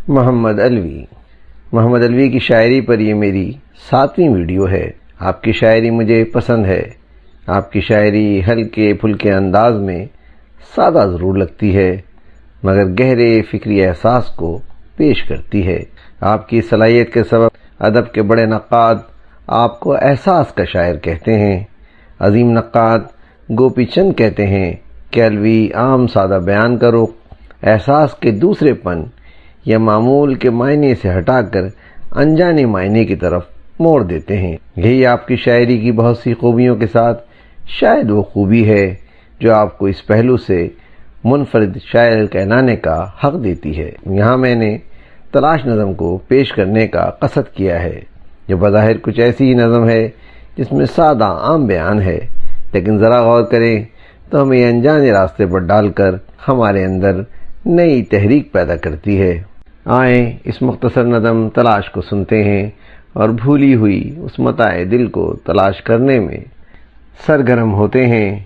محمد علوی کی شاعری پر یہ میری 7ویں ویڈیو ہے۔ آپ کی شاعری مجھے پسند ہے۔ آپ کی شاعری ہلکے پھلکے انداز میں سادہ ضرور لگتی ہے مگر گہرے فکری احساس کو پیش کرتی ہے۔ آپ کی صلاحیت کے سبب ادب کے بڑے نقاد آپ کو احساس کا شاعر کہتے ہیں۔ عظیم نقاد گوپی چند کہتے ہیں کہ علوی عام سادہ بیان کا رخ احساس کے دوسرے پن یا معمول کے معنی سے ہٹا کر انجانے معنی کی طرف موڑ دیتے ہیں۔ یہی آپ کی شاعری کی بہت سی خوبیوں کے ساتھ شاید وہ خوبی ہے جو آپ کو اس پہلو سے منفرد شاعر کہلانے کا حق دیتی ہے۔ یہاں میں نے تلاش نظم کو پیش کرنے کا قصد کیا ہے جو بظاہر کچھ ایسی ہی نظم ہے جس میں سادہ عام بیان ہے، لیکن ذرا غور کریں تو ہمیں انجانے راستے پر ڈال کر ہمارے اندر نئی تحریک پیدا کرتی ہے۔ آئیں اس مختصر نظم تلاش کو سنتے ہیں اور بھولی ہوئی اس متاع دل کو تلاش کرنے میں سرگرم ہوتے ہیں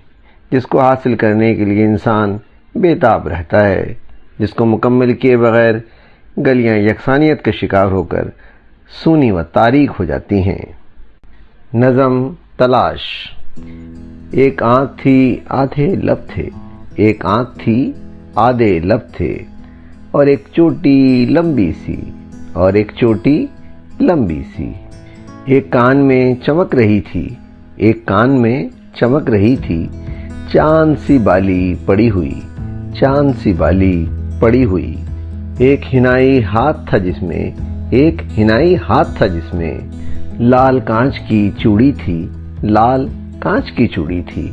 جس کو حاصل کرنے کے لیے انسان بے تاب رہتا ہے، جس کو مکمل کیے بغیر گلیاں یکسانیت کا شکار ہو کر سونی و تاریک ہو جاتی ہیں۔ نظم تلاش۔ ایک آنکھ تھی آدھے لب تھے، ایک آنکھ تھی آدھے لب تھے، اور ایک چوٹی لمبی سی، اور ایک چوٹی لمبی سی۔ ایک کان میں چمک رہی تھی، ایک کان میں چمک رہی تھی، چاند سی بالی پڑی ہوئی، چاند سی بالی پڑی ہوئی۔ ایک حنائی ہاتھ تھا جس میں، ایک حنائی ہاتھ تھا جس میں لال کانچ کی چوڑی تھی، لال کانچ کی چوڑی تھی۔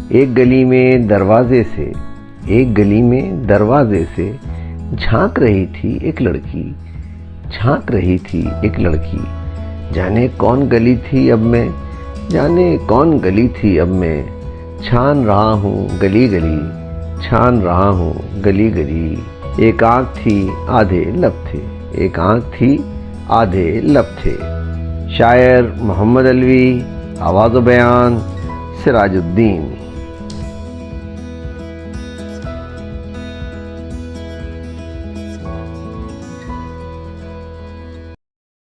ایک گلی میں دروازے سے، ایک گلی میں دروازے سے جھانک رہی تھی ایک لڑکی، جھانک رہی تھی ایک لڑکی۔ جانے کون گلی تھی اب میں، جانے کون گلی تھی اب میں، چھان رہا ہوں گلی گلی، چھان رہا ہوں گلی گلی۔ ایک آنکھ تھی آدھے لب تھے، ایک آنکھ تھی آدھے لب تھے۔ شاعر محمد علوی، آواز و بیان سراج الدین۔